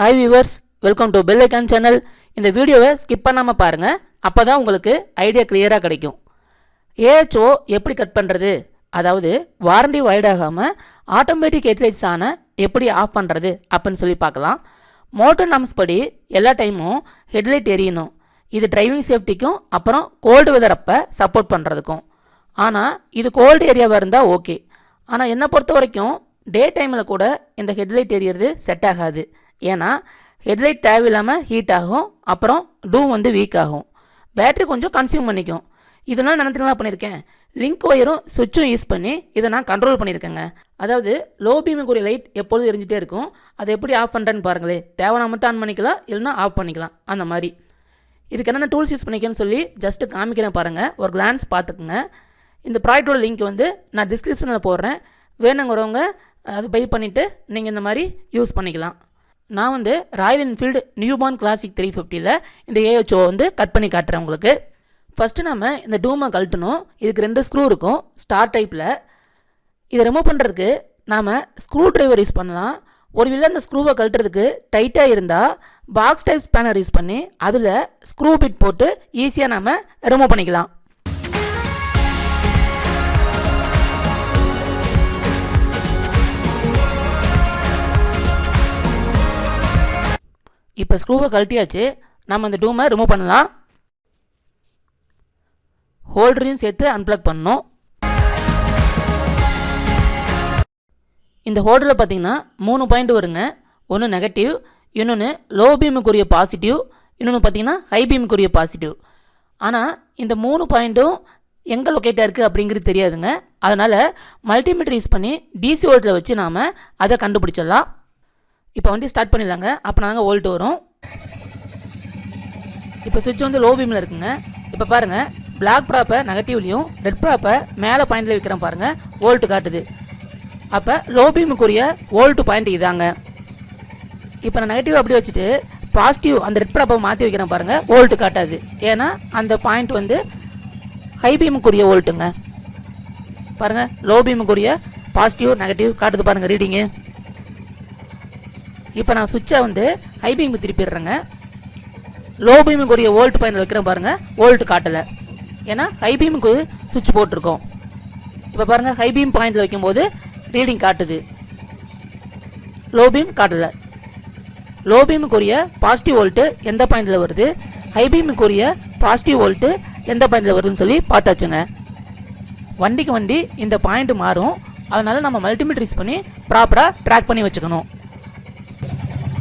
Hi viewers, welcome to Bell Icon channel. இந்த வீடியோவை skip பண்ணாம பாருங்க. அப்பதான் உங்களுக்கு ஐடியா கிளியரா கிடைக்கும். AHO எப்படி கட் பண்றது? அதாவது வாரண்டி வைட் ஆகாம ஆட்டோமேட்டிக் ஹெட்லைட்ஸ் ஆன எப்படி ஆஃப் பண்றது அப்படினு சொல்லி பார்க்கலாம். மோட்டார் நார்ம்ஸ் படி எல்லா டைமும் ஹெட்லைட் எரியணும். இது டிரைவிங் சேஃப்டிக்கும் அப்புறம் கோல்டு வெதர் அப்ப சப்போர்ட் பண்றதுக்கும். ஆனா இது கோல்டு ஏரியாவா இருந்தா ஓகே. ஆனா என்ன பொறுத்த வரைக்கும் டே டைமில் கூட இந்த ஹெட்லைட் எரியறது செட் ஆகாது. ஏன்னா ஹெட்லைட் தேவையில்லாமல் ஹீட் ஆகும், அப்புறம் டூம் வீக் ஆகும், பேட்டரி கொஞ்சம் கன்சியூம் பண்ணிக்கும். இதெல்லாம் நினைத்துங்களா பண்ணியிருக்கேன். லிங்க் ஒயரும் சுவிட்சும் யூஸ் பண்ணி இதை நான் கண்ட்ரோல் பண்ணியிருக்கேங்க. அதாவது லோ பீமுக்குரிய லைட் எப்பொழுதும் எரிஞ்சிட்டே இருக்கும். அதை எப்படி ஆஃப் பண்ணுறேன்னு பாருங்களேன். தேவைன்னா மட்டும் ஆன் பண்ணிக்கலாம், இல்லைனா ஆஃப் பண்ணிக்கலாம். அந்த மாதிரி இதுக்கு என்னென்ன டூல்ஸ் யூஸ் பண்ணிக்கன்னு சொல்லி ஜஸ்ட்டு காமிக்கிறேன் பாருங்கள். ஒரு கிளான்ஸ் பார்த்துக்குங்க. இந்த ப்ராடக்டோட லிங்க் நான் டிஸ்கிரிப்ஷனில் போடுறேன். வேணுங்கிறவங்க அது பை பண்ணிவிட்டு நீங்கள் இந்த மாதிரி யூஸ் பண்ணிக்கலாம். நான் ராயல் என்ஃபீல்டு Reborn classic 350ல் இந்த AHO கட் பண்ணி காட்டுறேன் உங்களுக்கு. ஃபஸ்ட்டு நம்ம இந்த டூமை கழட்டணும். இதுக்கு 2 ஸ்க்ரூ இருக்கும் ஸ்டார் டைப்பில். இதை ரிமூவ் பண்ணுறதுக்கு நாம் ஸ்க்ரூ ட்ரைவர் யூஸ் பண்ணலாம். ஒருவேளை அந்த ஸ்க்ரூவை கழட்டுறதுக்கு டைட்டாக இருந்தால் பாக்ஸ் டைப் ஸ்பேனர் யூஸ் பண்ணி அதில் ஸ்க்ரூ பிட் போட்டு ஈஸியாக நாம் ரிமூவ் பண்ணிக்கலாம். இப்போ ஸ்க்ரூவை கழட்டியாச்சு. நம்ம அந்த டூமை ரிமூவ் பண்ணலாம். ஹோல்டரையும் சேர்த்து அன்பிளக் பண்ணணும். இந்த ஹோல்டரில் பார்த்தீங்கன்னா 3 பாயிண்ட் வருங்க. ஒன்று நெகட்டிவ், இன்னொன்று லோ பீமுக்குரிய பாசிட்டிவ், இன்னொன்று பார்த்தீங்கன்னா ஹை பீமுக்குரிய பாசிட்டிவ். ஆனால் இந்த 3 பாயிண்ட்டும் எங்கே லொக்கேட்டாக இருக்குது அப்படிங்கிறது தெரியாதுங்க. அதனால் மல்டிமீட்டர் யூஸ் பண்ணி DC வோல்ட்டில் வச்சு நாம் அதை கண்டுபிடிச்சிடலாம். இப்போ ஸ்டார்ட் பண்ணிடலாங்க. அப்போ நாங்கள் வோல்ட் வரும். இப்போ சுவிட்ச் லோ பீமில் இருக்குங்க. இப்போ பாருங்கள், பிளாக் ப்ராப்பை நெகட்டிவ்லையும் ரெட் ப்ராப்பை மேலே பாயிண்டில் வைக்கிறேன் பாருங்கள், வோல்ட் காட்டுது. அப்போ லோ பீமுக்குரிய வோல்ட் பாயிண்ட் இதாங்க. இப்போ நான் நெகட்டிவ் அப்படி வச்சுட்டு பாசிட்டிவ் அந்த ரெட் ப்ராப்பை மாற்றி வைக்கிறேன் பாருங்கள், வோல்ட் காட்டாது. ஏன்னா அந்த பாயிண்ட் ஹை பீமுக்குரிய வோல்ட்டுங்க. பாருங்கள், லோ பீமுக்குரிய பாசிட்டிவ் நெகட்டிவ் காட்டுது பாருங்கள் ரீடிங்கு. இப்போ நான் சுவிட்சை ஹை பீமுக்கு திருப்பிடுறேங்க. லோ பீமுக்குரிய வோல்ட் பாயிண்ட் வைக்கிறேன் பாருங்கள், வோல்ட் காட்டலை. ஏன்னா ஹை பீமுக்கு சுவிட்ச் போட்டிருக்கோம். இப்போ பாருங்கள், ஹை பீம் பாயிண்டில் வைக்கும்போது ரீடிங் காட்டுது, லோ பீம் காட்டலை. லோ பீமுக்குரிய பாசிட்டிவ் வோல்ட்டு எந்த பாயிண்டில் வருது, ஹை பீமுக்குரிய பாசிட்டிவ் வோல்ட்டு எந்த பாயிண்டில் வருதுன்னு சொல்லி பார்த்தாச்சுங்க. வண்டிக்கு வண்டி இந்த பாயிண்ட் மாறும். அதனால நம்ம மல்டிமீட்டர் யூஸ் பண்ணி ப்ராப்பராக ட்ராக் பண்ணி வச்சுக்கணும்.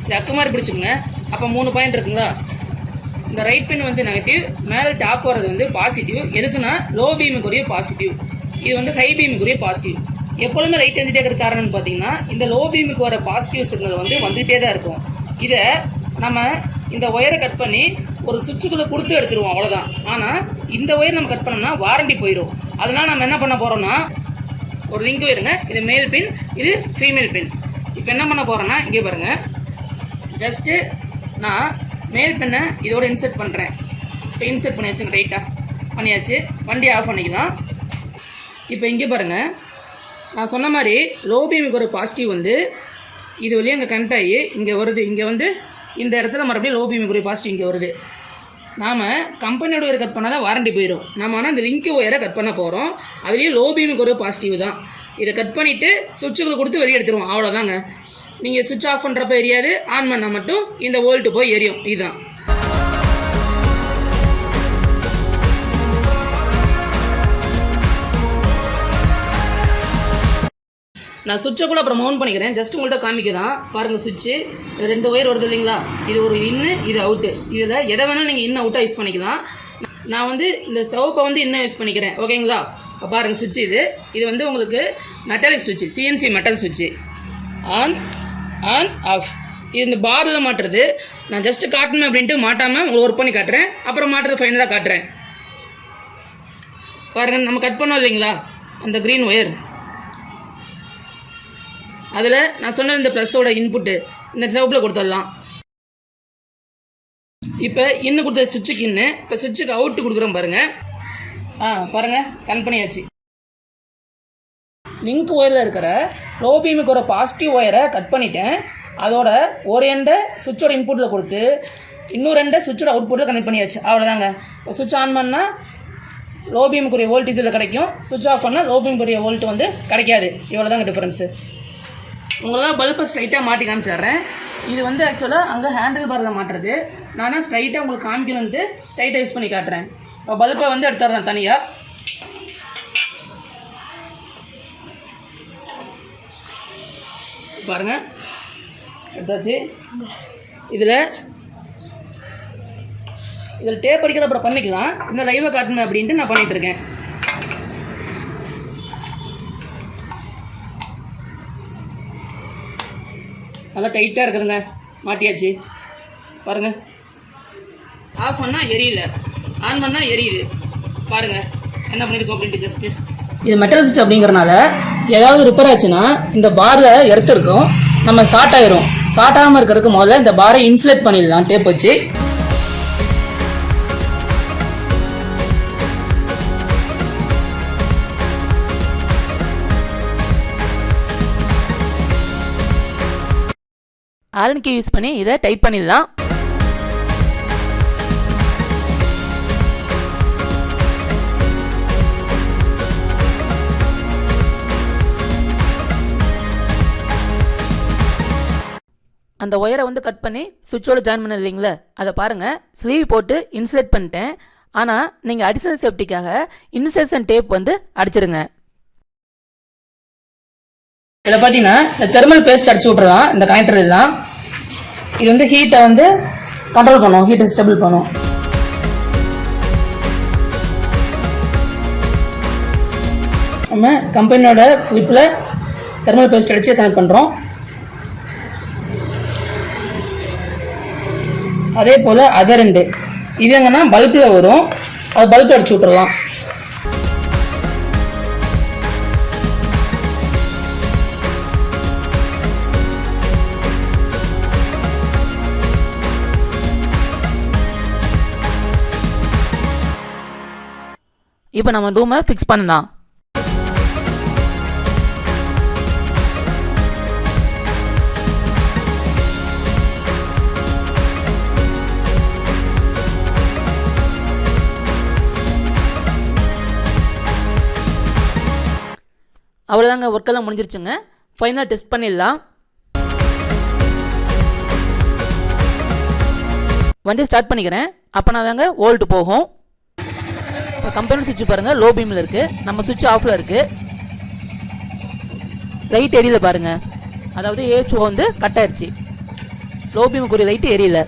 இது அக்கு மாதிரி பிடிச்சிக்கோங்க. அப்போ 3 பாயிண்ட் இருக்குங்களா. இந்த ரைட் பின் நெகட்டிவ், மேலே டாப் வர்றது பாசிட்டிவ். எதுக்குன்னா லோ பீமுக்குரிய பாசிட்டிவ், இது ஹை பீமுக்குரிய பாசிட்டிவ். எப்பொழுதுமே லைட் எரிஞ்சிட்டே இருக்கிற காரணம்னு பார்த்தீங்கன்னா இந்த லோ பீமுக்கு வர பாசிட்டிவ் சிக்னல் வந்துகிட்டே தான் இருக்கும். இதை நம்ம இந்த ஒயரை கட் பண்ணி ஒரு சுவிட்சுக்குள்ளே கொடுத்து எடுத்துருவோம், அவ்வளோதான். ஆனால் இந்த ஒயர் நம்ம கட் பண்ணோம்னா வாரண்டி போயிடும். அதனால் நம்ம என்ன பண்ண போகிறோம்னா, ஒரு லிங்க் ஒயருங்க, இது மேல் பின், இது ஃபீமேல் பின். இப்போ என்ன பண்ண போகிறோன்னா, இங்கே பாருங்கள், ஜஸ்ட்டு நான் மேல் பின்னை இதோட இன்செர்ட் பண்ணுறேன். இப்போ இன்செர்ட் பண்ணியாச்சுங்க, ரைட்டாக பண்ணியாச்சு. வண்டி ஆஃப் பண்ணிக்கலாம். இப்போ இங்கே பாருங்கள், நான் சொன்ன மாதிரி லோ பீமுக்கு ஒரு பாசிட்டிவ் இது வழியாக இங்கே கனெக்ட் ஆகி இங்கே வருது. இங்கே இந்த இடத்துல மறுபடியும் லோ பீமுக்கு ஒரு பாசிட்டிவ் இங்கே வருது. நாம் கம்பெனியோட ஒயரை கட் பண்ணால் தான் வாரண்டி போயிடும். நம்ம ஆனால் இந்த லிங்க் ஒயரை கட் பண்ண போகிறோம். அதுலேயும் லோ பீமுக்கு ஒரு பாசிட்டிவ் தான். இதை கட் பண்ணிவிட்டு சுவிட்சுகளை கொடுத்து வெளியே எடுத்துருவோம், அவ்வளோதாங்க. நீங்கள் சுவிட்ச் ஆஃப் பண்ணுறப்ப எரியாது, ஆன் பண்ணால் மட்டும் இந்த வோல்ட்டு போய் எரியும். இதுதான். நான் சுவிட்சை கூட அப்புறம் மவுண்ட் பண்ணிக்கிறேன். ஜஸ்ட் உங்கள்கிட்ட காமிக்கிறேன் பாருங்கள். சுவிட்சு 2 ஒயர் வருது இல்லைங்களா. இது ஒரு இன்னு, இது அவுட்டு. இதில் எதை வேணாலும் நீங்கள் இன் அவுட்டாக யூஸ் பண்ணிக்கலாம். நான் இந்த சிவப்பை இன்னும் யூஸ் பண்ணிக்கிறேன், ஓகேங்களா. இப்போ பாருங்கள், சுவிட்சு இது உங்களுக்கு மெட்டாலிக் சுவிட்சு, CNC மெட்டல் சுவிட்சு. On on off. இது இந்த பாரில் மாட்டுறது. நான் ஜஸ்ட்டு காட்டணும் அப்படின்ட்டு மாட்டாமல் உங்களுக்கு ஒர்க் பண்ணி காட்டுறேன். அப்புறம் மாட்டுறது ஃபைனலாக காட்டுறேன். பாருங்கள், நம்ம கட் பண்ணோம் இல்லைங்களா அந்த க்ரீன் ஒயர், அதில் நான் சொன்ன இந்த ப்ளஸோட இன்புட்டு இந்த சிவப்பில் கொடுத்துடலாம். இப்போ இன்னும் கொடுத்த சுவிட்சுக்கு இன்னும், இப்போ சுவிட்சுக்கு அவுட்டு கொடுக்குறோம் பாருங்கள். பாருங்கள், கனெக்ட் பண்ணியாச்சு. லிங்க் ஒயரில் இருக்கிற லோ பீமுக்கு ஒரு பாசிட்டிவ் ஒயரை கட் பண்ணிட்டேன். அதோட ஒரு எண்டை சுவிட்சோட இன்புட்டில் கொடுத்து இன்னொரு எண்டை சுவிட்சோட அவுட்புட்டில் கனெக்ட் பண்ணியாச்சு. அவ்வளோதாங்க. இப்போ சுவிட்ச் ஆன் பண்ணால் லோ பீமுக்குரிய வோல்ட் இதில் கிடைக்கும், சுவிட்ச் ஆஃப் பண்ணால் லோ பீமுக்குரிய வோல்ட் வந்து கிடைக்காது. இவ்வளோ தாங்க டிஃப்ரென்ஸு. உங்களுக்கு பல்பை ஸ்ட்ரைட்டாக மாட்டி காமிச்சிடுறேன். இது வந்து ஆக்சுவலாக அங்கே ஹேண்டில் பாரில் மாட்டுறது. நான் ஸ்ட்ரைட்டாக உங்களுக்கு காமிக்கணுன்ட்டு ஸ்ட்ரைட்டாக யூஸ் பண்ணி காட்டுறேன். இப்போ பல்பை வந்து எடுத்துடுறேன் தனியாக. பாருங்கள் எடுத்தாச்சு. இதில் டேப் அடிக்கிறது அப்புறம் பண்ணிக்கலாம். இந்த லைவை காட்டணும் அப்படின்ட்டு நான் பண்ணிகிட்ருக்கேன். நல்லா டைட்டாக இருக்குதுங்க. மாட்டியாச்சு பாருங்கள். ஆஃப் பண்ணால் எரியல, ஆன் பண்ணால் எரியுது. பாருங்கள் என்ன பண்ணியிருக்கோம் அப்படின்ட்டு. ஜஸ்ட்டு இது மெட்டல் சுவிட்ச் அப்படிங்கிறனால ஏதாவது ரிப்பேர் ஆச்சுன்னா இந்த பாரில் எடுத்துருக்கோம், நம்ம ஷார்ட் ஆயிரும். ஷார்ட் ஆகாமல் இருக்கிறதுக்கு முதல்ல இந்த பாரை இன்சுலேட் பண்ணிடலாம் டேப் வச்சு. ஆல்ன் கீ யூஸ் பண்ணி இதை டைப் பண்ணிடலாம். அந்த ஒயரை வந்து கட் பண்ணி சுவிட்சோடு ஜாயின் பண்ணது இல்லைங்களா, அதை பாருங்கள். ஸ்லீவ் போட்டு இன்சுலேட் பண்ணிட்டேன். ஆனால் நீங்கள் அடிஷனல் சேஃப்டிக்காக இன்சுலேஷன் டேப் வந்து அடிச்சிருங்க. இதில் பார்த்தீங்கன்னா இந்த தெர்மல் பேஸ்ட் அடிச்சு விட்றலாம். இந்த கனெக்டர் இதெல்லாம் இது வந்து ஹீட்டை வந்து கண்ட்ரோல் பண்ணும், ஹீட்டை ஸ்டெபிள் பண்ணும். நம்ம கம்பெனியோட கிளிப்பில் தெர்மல் பேஸ்ட் அடித்து கனெக்ட் பண்ணுறோம். அதே போல் அதர் ரெண்டு இது எங்கன்னா பல்பில் வரும், அது பல்ப் அடிச்சு விட்றலாம். இப்போ நம்ம ரூமை ஃபிக்ஸ் பண்ணலாம். அவ்வளோதாங்க, ஒர்க்கெல்லாம் முடிஞ்சிருச்சுங்க. ஃபைனலாக டெஸ்ட் பண்ணிடலாம். வண்டி ஸ்டார்ட் பண்ணிக்கிறேன். அப்போனா தாங்க வோல்ட் போகும். இப்போ கம்பெனி சுவிட்ச் பாருங்கள், லோ பீமில் இருக்குது. நம்ம சுவிட்ச் ஆஃபில் இருக்குது. லைட் எரியல பாருங்கள். அதாவது AHO வந்து கட் ஆயிடுச்சு. லோ பீமுக்குரிய லைட்டு எரியல.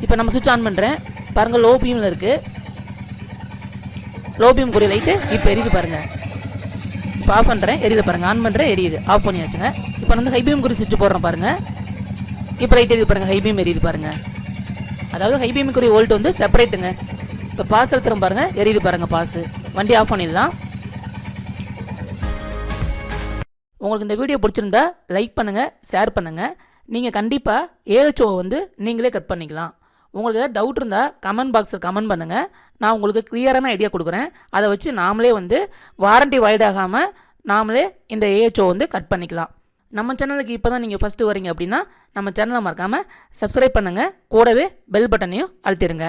இப்போ நம்ம சுவிட்ச் ஆன் பண்ணுறேன் பாருங்கள், லோ பீமில் இருக்குது. லோ பீமுக்குரிய லைட்டு இப்போ எரியுது பாருங்கள். இப்போ ஆஃப் பண்ணுறேன், எரியுது பாருங்கள். ஆன் பண்ணுறேன், எரியுது. ஆஃப் பண்ணியாச்சுங்க. இப்போ வந்து ஹை பீமுக்குரிய சுவிட்ச் போடுறேன் பாருங்கள். இப்போ லைட் எரியுது பாருங்கள், ஹை பீம் எரியுது பாருங்கள். அதாவது ஹை பீமுக்குரிய வோல்ட் வந்து செப்பரேட்டுங்க. இப்போ பாஸ் எடுத்துகிறோம் பாருங்கள், எரியுது பாருங்கள் பாஸு. வண்டி ஆஃப் பண்ணிடலாம். உங்களுக்கு இந்த வீடியோ பிடிச்சிருந்தா லைக் பண்ணுங்கள், ஷேர் பண்ணுங்கள். நீங்கள் கண்டிப்பாக AHO வந்து நீங்களே கட் பண்ணிக்கலாம். உங்களுக்கு ஏதாவது டவுட் இருந்தால் கமெண்ட் பாக்ஸில் கமெண்ட் பண்ணுங்கள். நான் உங்களுக்கு கிளியரான ஐடியா கொடுக்குறேன். அதை வச்சு நாமளே வந்து வாரண்டி வைட் ஆகாமல் நாமளே இந்த AHO வந்து கட் பண்ணிக்கலாம். நம்ம சேனலுக்கு இப்போ தான் நீங்கள் ஃபஸ்ட்டு வரீங்க அப்படின்னா நம்ம சேனலை மறக்காமல் சப்ஸ்கிரைப் பண்ணுங்கள். கூடவே பெல் பட்டனையும் அழுத்திடுங்க.